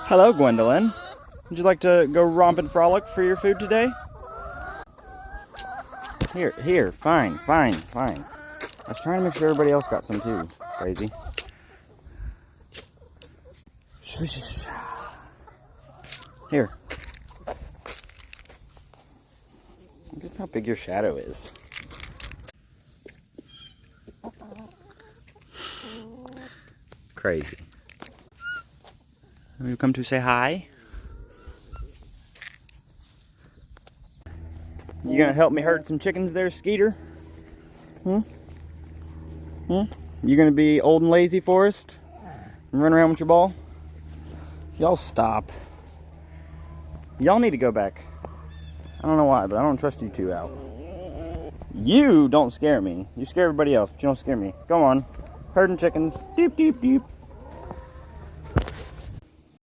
Hello, Gwendolyn. Would you like to go romp and frolic for your food today? Here, fine. I was trying to make sure everybody else got some too. Crazy. Here. Look at how big your shadow is. Crazy. Have you come to say hi? You gonna help me herd some chickens there, Skeeter? You gonna be old and lazy for us and run around with your ball? Y'all stop. Y'all need to go back. I don't know why, but I don't trust you two out. You don't scare me. You scare everybody else, but you don't scare me. Go on. Herding chickens. Deep.